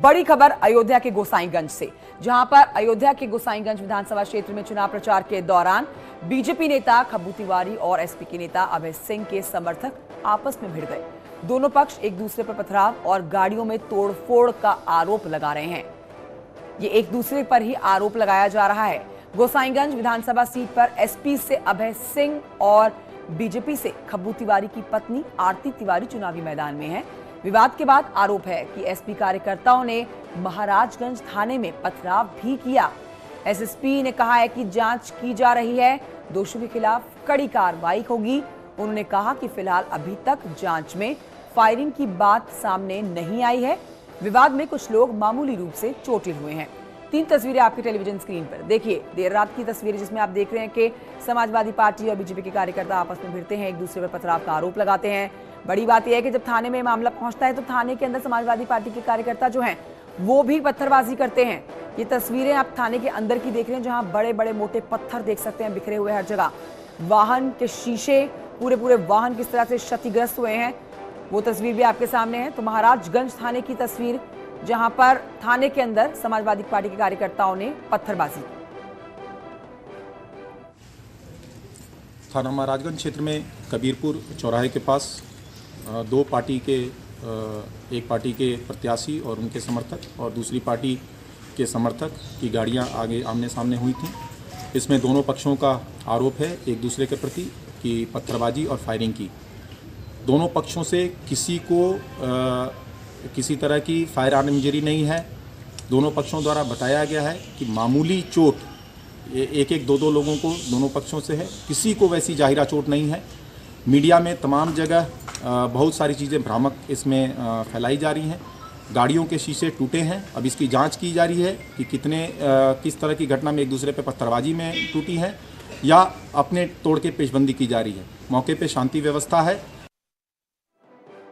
बड़ी खबर अयोध्या के गोसाईगंज से, जहां पर अयोध्या के गोसाईगंज विधानसभा क्षेत्र में चुनाव प्रचार के दौरान बीजेपी नेता खब्बू तिवारी और एसपी के नेता अभय सिंह के समर्थक आपस में भिड़ गए। दोनों पक्ष एक दूसरे पर पथराव और गाड़ियों में तोड़फोड़ का आरोप लगा रहे हैं। ये एक दूसरे पर ही आरोप लगाया जा रहा है। गोसाईगंज विधानसभा सीट पर एसपी से अभय सिंह और बीजेपी से खब्बू तिवारी की पत्नी आरती तिवारी चुनावी मैदान में है। विवाद के बाद आरोप है कि एसपी कार्यकर्ताओं ने महाराजगंज थाने में पथराव भी किया। एसएसपी ने कहा है कि जांच की जा रही है, दोषियों के खिलाफ कड़ी कार्रवाई होगी। उन्होंने कहा कि फिलहाल अभी तक जांच में फायरिंग की बात सामने नहीं आई है। विवाद में कुछ लोग मामूली रूप से चोटिल हुए हैं। 3 तस्वीरें आपके टेलीविजन स्क्रीन पर देखिए। देर रात की तस्वीरें जिसमें आप देख रहे हैं कि समाजवादी पार्टी और बीजेपी के कार्यकर्ता आपस में भिड़ते हैं, एक दूसरे पर पथराव का आरोप लगाते हैं। बड़ी बात यह है कि जब थाने में मामला पहुंचता है तो थाने के अंदर समाजवादी पार्टी के कार्यकर्ता जो हैं वो भी पत्थरबाजी करते हैं। ये तस्वीरें आप थाने के अंदर की देख रहे हैं, जहां बड़े बड़े मोटे पत्थर देख सकते हैं बिखरे हुए हर जगह। वाहन के शीशे, पूरे वाहन किस तरह से क्षतिग्रस्त हुए हैं वो तस्वीर भी आपके सामने है। तो महाराजगंज थाने की तस्वीर, जहां पर थाने के अंदर समाजवादी पार्टी के कार्यकर्ताओं ने पत्थरबाजी की। थाना महाराजगंज क्षेत्र में कबीरपुर चौराहे के पास दो पार्टी के एक पार्टी के प्रत्याशी और उनके समर्थक और दूसरी पार्टी के समर्थक की गाड़ियां आगे आमने सामने हुई थीं। इसमें दोनों पक्षों का आरोप है एक दूसरे के प्रति कि पत्थरबाजी और फायरिंग की। दोनों पक्षों से किसी को किसी तरह की फायर आर्म इंजरी नहीं है। दोनों पक्षों द्वारा बताया गया है कि मामूली चोट एक दो लोगों को दोनों पक्षों से है, किसी को वैसी जाहिरा चोट नहीं है। मीडिया में तमाम जगह बहुत सारी चीज़ें भ्रामक इसमें फैलाई जा रही हैं। गाड़ियों के शीशे टूटे हैं। अब इसकी जांच की जा रही है कि किस तरह की घटना में एक दूसरे पे पत्थरबाजी में टूटी है या अपने तोड़ के पेशबंदी की जा रही है। मौके पे शांति व्यवस्था है।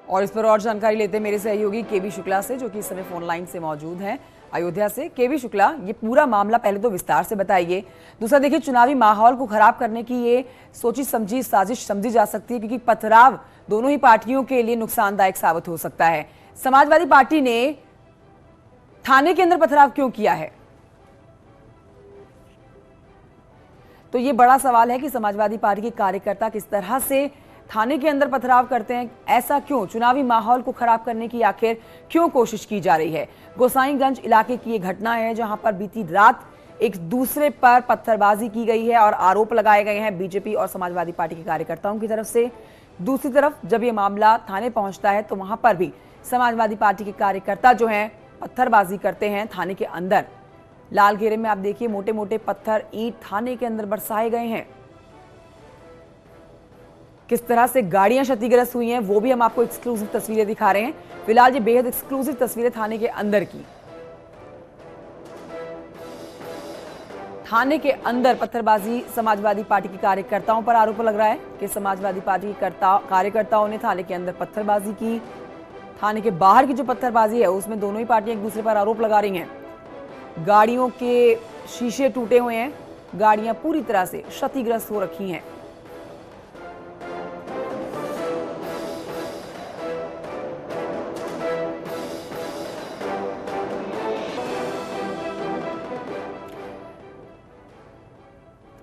और इस पर और जानकारी लेते हैं मेरे सहयोगी केवी शुक्ला से, जो कि इस समय फोन लाइन से मौजूद हैं अयोध्या से। केवी शुक्ला, ये पूरा मामला पहले तो विस्तार से बताइए। दूसरा देखिए, चुनावी माहौल को खराब करने की ये सोची समझी साजिश समझी जा सकती है, क्योंकि पथराव दोनों ही पार्टियों के लिए नुकसानदायक साबित हो सकता है। समाजवादी पार्टी ने थाने के अंदर पथराव क्यों किया है? तो ये बड़ा सवाल है कि समाजवादी पार्टी के कार्यकर्ता किस तरह से थाने के अंदर पथराव करते हैं। ऐसा क्यों? चुनावी माहौल को खराब करने की आखिर क्यों कोशिश की जा रही है? गोसाईगंज इलाके की ये घटना है, जहां पर बीती रात एक दूसरे पर पत्थरबाजी की गई है और आरोप लगाए गए हैं बीजेपी और समाजवादी पार्टी के कार्यकर्ताओं की तरफ से। दूसरी तरफ जब ये मामला थाने पहुंचता है तो वहां पर भी समाजवादी पार्टी के कार्यकर्ता जो हैं पत्थरबाजी करते हैं थाने के अंदर। लाल घेरे में आप देखिए, मोटे मोटे पत्थर ईंट थाने के अंदर बरसाए गए हैं। किस तरह से गाड़ियां क्षतिग्रस्त हुई हैं वो भी हम आपको एक्सक्लूसिव तस्वीरें दिखा रहे हैं। फिलहाल ये बेहद एक्सक्लूसिव तस्वीरें थाने के अंदर की। थाने के अंदर पत्थरबाजी समाजवादी पार्टी के कार्यकर्ताओं पर आरोप लग रहा है कि समाजवादी पार्टी के कार्यकर्ताओं ने थाने के अंदर पत्थरबाजी की। थाने के बाहर की जो पत्थरबाजी है उसमें दोनों ही पार्टियां एक दूसरे पर आरोप लगा रही हैं। गाड़ियों के शीशे टूटे हुए हैं, गाड़ियां पूरी तरह से क्षतिग्रस्त हो रखी हैं।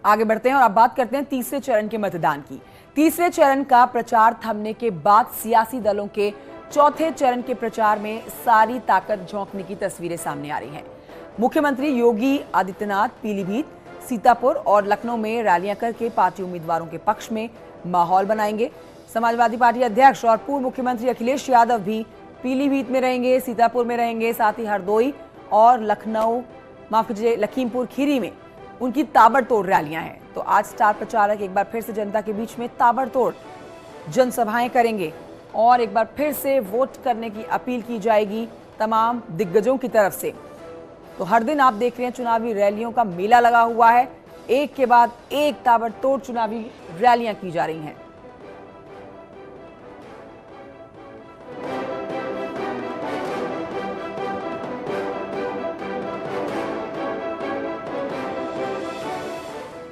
आगे बढ़ते हैं और अब बात करते हैं तीसरे चरण के मतदान की। तीसरे चरण का प्रचार थमने के बाद सियासी दलों के चौथे चरण के प्रचार में सारी ताकत झोंकने की तस्वीरें सामने आ रही हैं। मुख्यमंत्री योगी आदित्यनाथ पीलीभीत, सीतापुर और लखनऊ में रैलियां करके पार्टी उम्मीदवारों के पक्ष में माहौल बनाएंगे। समाजवादी पार्टी अध्यक्ष और पूर्व मुख्यमंत्री अखिलेश यादव भी पीलीभीत में रहेंगे, सीतापुर में रहेंगे, साथ ही हरदोई और लखीमपुर खीरी में उनकी ताबड़तोड़ रैलियां हैं। तो आज स्टार प्रचारक एक बार फिर से जनता के बीच में ताबड़तोड़ जनसभाएं करेंगे और एक बार फिर से वोट करने की अपील की जाएगी तमाम दिग्गजों की तरफ से। तो हर दिन आप देख रहे हैं चुनावी रैलियों का मेला लगा हुआ है। एक के बाद एक ताबड़तोड़ चुनावी रैलियां की जा रही हैं।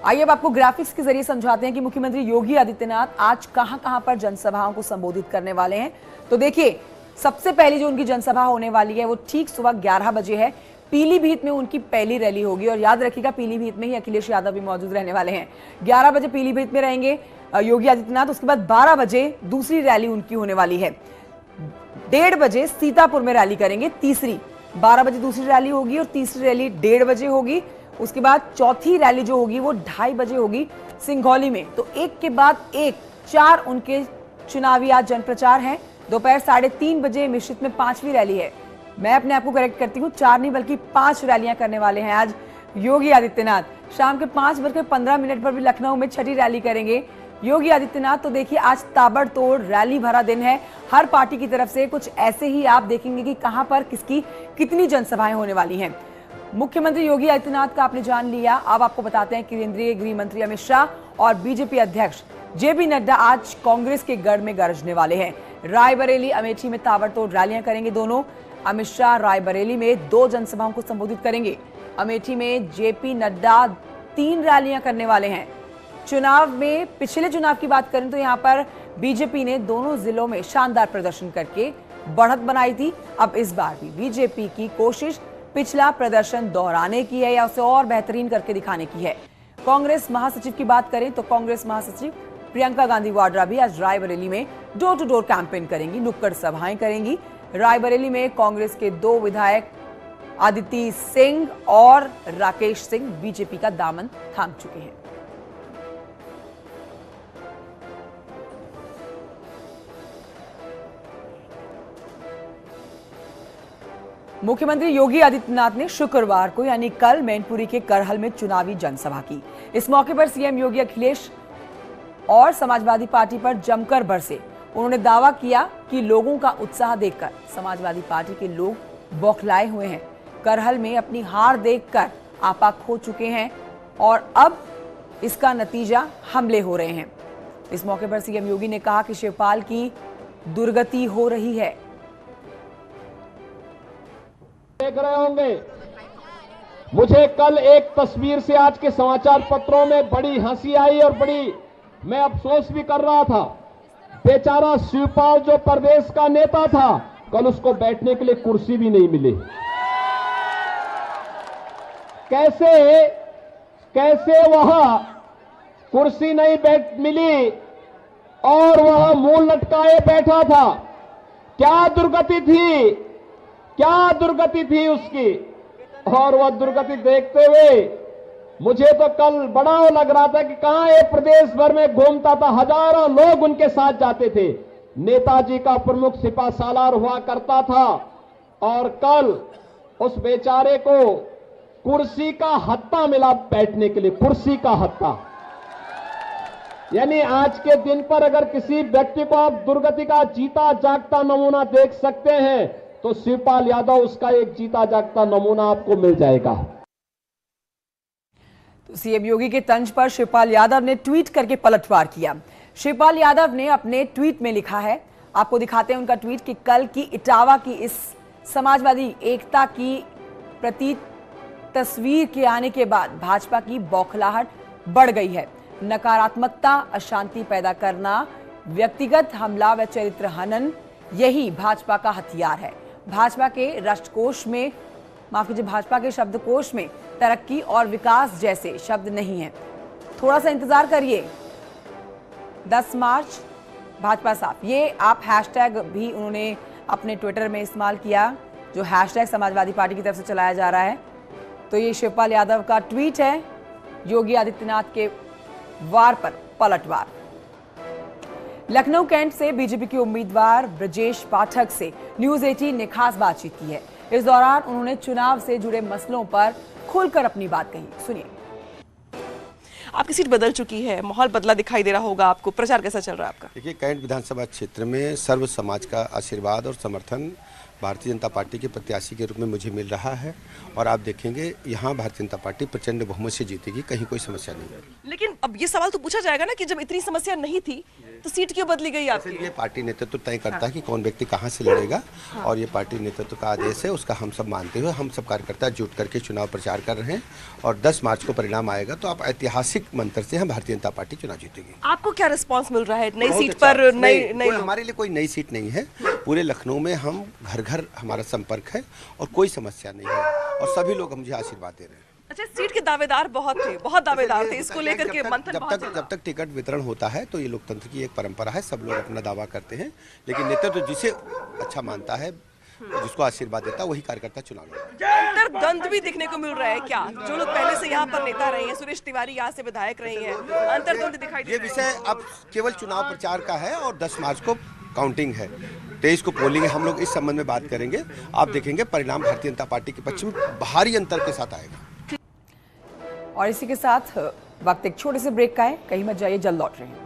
आइए अब आपको ग्राफिक्स के जरिए समझाते हैं कि मुख्यमंत्री योगी आदित्यनाथ आज कहां-कहां पर जनसभाओं को संबोधित करने वाले हैं। तो देखिए, सबसे पहली जो उनकी जनसभा होने वाली है वो ठीक सुबह 11 बजे है। पीलीभीत में उनकी पहली रैली होगी और याद रखिएगा पीलीभीत में ही अखिलेश यादव भी मौजूद रहने वाले हैं। 11 बजे पीलीभीत में रहेंगे योगी आदित्यनाथ। उसके बाद 12 बजे दूसरी रैली उनकी होने वाली है। 1:30 बजे सीतापुर में रैली करेंगे तीसरी। 12 बजे दूसरी रैली होगी और तीसरी रैली 1:30 बजे होगी। उसके बाद चौथी रैली जो होगी वो 2:30 बजे होगी सिंघौली में। तो एक के बाद एक 4 उनके चुनावी आज जनप्रचार हैं। दोपहर 3:30 बजे मिश्रित में 5वीं रैली है। मैं अपने आप को करेक्ट करती हूँ, 4 नहीं बल्कि 5 रैलियां करने वाले हैं आज योगी आदित्यनाथ। शाम के 5:15 पर भी लखनऊ में 6ठी रैली करेंगे योगी आदित्यनाथ। तो देखिए आज ताबड़तोड़ रैली भरा दिन है हर पार्टी की तरफ से। कुछ ऐसे ही आप देखेंगे कि कहां पर किसकी कितनी जनसभाएं होने वाली हैं। मुख्यमंत्री योगी आदित्यनाथ का आपने जान लिया। अब आपको बताते हैं केंद्रीय गृह मंत्री अमित शाह और बीजेपी अध्यक्ष जेपी नड्डा आज कांग्रेस के गढ़ में गरजने वाले हैं। रायबरेली अमेठी में ताबड़तोड़ रैलियां करेंगे दोनों। अमित शाह रायबरेली में 2 जनसभाओं को संबोधित करेंगे। अमेठी में जेपी नड्डा 3 रैलियां करने वाले हैं। चुनाव में पिछले चुनाव की बात करें तो यहां पर बीजेपी ने दोनों जिलों में शानदार प्रदर्शन करके बढ़त बनाई थी। अब इस बार भी बीजेपी की कोशिश पिछला प्रदर्शन दोहराने की है या उसे और बेहतरीन करके दिखाने की है। कांग्रेस महासचिव की बात करें तो कांग्रेस महासचिव प्रियंका गांधी वाड्रा भी आज रायबरेली में डोर टू डोर कैंपेन करेंगी, नुक्कड़ सभाएं करेंगी। रायबरेली में कांग्रेस के 2 विधायक आदिति सिंह और राकेश सिंह बीजेपी का दामन थाम चुके हैं। मुख्यमंत्री योगी आदित्यनाथ ने शुक्रवार को यानी कल मैनपुरी के करहल में चुनावी जनसभा की। इस मौके पर सीएम योगी अखिलेश और समाजवादी पार्टी पर जमकर बरसे। उन्होंने दावा किया कि लोगों का उत्साह देखकर समाजवादी पार्टी के लोग बौखलाए हुए हैं। करहल में अपनी हार देखकर आपा खो चुके हैं और अब इसका नतीजा हमले हो रहे हैं। इस मौके पर सीएम योगी ने कहा कि शिवपाल की दुर्गति हो रही है। देख रहे होंगे, मुझे कल एक तस्वीर से आज के समाचार पत्रों में बड़ी हंसी आई और बड़ी मैं अफसोस भी कर रहा था। बेचारा शिवपाल जो प्रदेश का नेता था, कल उसको बैठने के लिए कुर्सी भी नहीं मिली। कैसे वहां कुर्सी नहीं मिली और वहां मुंह लटकाए बैठा था। क्या दुर्गति थी उसकी। और वह दुर्गति देखते हुए मुझे तो कल बड़ा लग रहा था कि कहां ये प्रदेश भर में घूमता था, हजारों लोग उनके साथ जाते थे। नेताजी का प्रमुख सिपा सालार हुआ करता था और कल उस बेचारे को कुर्सी का हत्ता मिला बैठने के लिए, कुर्सी का हत्ता। यानी आज के दिन पर अगर किसी व्यक्ति को आप दुर्गति का जीता जागता नमूना देख सकते हैं तो शिवपाल यादव उसका एक जीता जागता नमूना आपको मिल जाएगा। तो सीएम योगी के तंज पर शिवपाल यादव ने ट्वीट करके पलटवार किया। शिवपाल यादव ने अपने ट्वीट में लिखा है, आपको दिखाते हैं उनका ट्वीट, कि कल की इटावा की इस समाजवादी एकता की प्रतीक तस्वीर के आने के बाद भाजपा की बौखलाहट बढ़ गई है। नकारात्मकता, अशांति पैदा करना, व्यक्तिगत हमला व चरित्र हनन, यही भाजपा का हथियार है। भाजपा के राष्ट्रकोश में, माफ कीजिए, भाजपा के शब्दकोश में तरक्की और विकास जैसे शब्द नहीं है। थोड़ा सा इंतजार करिए। 10 मार्च भाजपा साफ, ये आप हैशटैग भी उन्होंने अपने ट्विटर में इस्तेमाल किया, जो हैशटैग समाजवादी पार्टी की तरफ से चलाया जा रहा है। तो ये शिवपाल यादव का ट्वीट है, योगी आदित्यनाथ के वार पर पलटवार। लखनऊ कैंट से बीजेपी के उम्मीदवार ब्रजेश पाठक से न्यूज 18 ने खास बातचीत की है। इस दौरान उन्होंने चुनाव से जुड़े मसलों पर खुलकर अपनी बात कही। सुनिए। आपकी सीट बदल चुकी है, माहौल बदला दिखाई दे रहा होगा आपको, प्रचार कैसा चल रहा है आपका? देखिए, कैंट विधानसभा क्षेत्र में सर्व समाज का आशीर्वाद और समर्थन भारतीय जनता पार्टी के प्रत्याशी के रूप में मुझे मिल रहा है और आप देखेंगे यहाँ भारतीय जनता पार्टी प्रचंड बहुमत से जीतेगी, कहीं कोई समस्या नहीं है। लेकिन अब ये सवाल तो पूछा जाएगा ना कि जब इतनी समस्या नहीं थी तो सीट क्यों बदली गई आपकी? ये पार्टी नेतृत्व तय करता है कि कौन व्यक्ति कहाँ से लड़ेगा, और ये पार्टी नेतृत्व का आदेश है, उसका हम सब मानते हुए हम सब कार्यकर्ता जुट करके चुनाव प्रचार कर रहे हैं। और 10 मार्च को परिणाम आएगा तो आप ऐतिहासिक मंत्र से हम भारतीय जनता पार्टी चुनाव जीतेगी। आपको क्या रिस्पांस मिल रहा है नई बहुत सीट अच्छा। पर? नहीं, हमारे लिए कोई नई सीट नहीं है। पूरे लखनऊ में हम घर घर हमारा संपर्क है और कोई समस्या नहीं है, और सभी लोग मुझे आशीर्वाद दे रहे हैं। अच्छा, सीट के दावेदार बहुत थे, बहुत दावेदार थे, इसको लेकर के मंथन बहुत चला। जब तक टिकट वितरण होता है तो ये लोकतंत्र की एक परंपरा है, सब लोग अपना दावा करते हैं, लेकिन नेतृत्व तो जिसे अच्छा मानता है, जिसको आशीर्वाद देता है, वही कार्यकर्ता चुनाव लड़ता है। अंतर्द्वंद भी देखने को मिल रहा है क्या? जो लोग पहले से यहाँ पर नेता रहे हैं, सुरेश तिवारी यहाँ से विधायक रहे हैं, अंतर्द्वंद दिखाई दे ये रहा है। विषय अब केवल चुनाव प्रचार का है, और 10 मार्च को काउंटिंग है, 23 को पोलिंग है। हम लोग इस संबंध में बात करेंगे। आप देखेंगे परिणाम भारतीय जनता पार्टी के पक्ष में भारी अंतर के साथ आएगा। और इसी के साथ वक्त एक छोटे से ब्रेक का है, कहीं मत जाइए, जल्द लौट रहे हैं।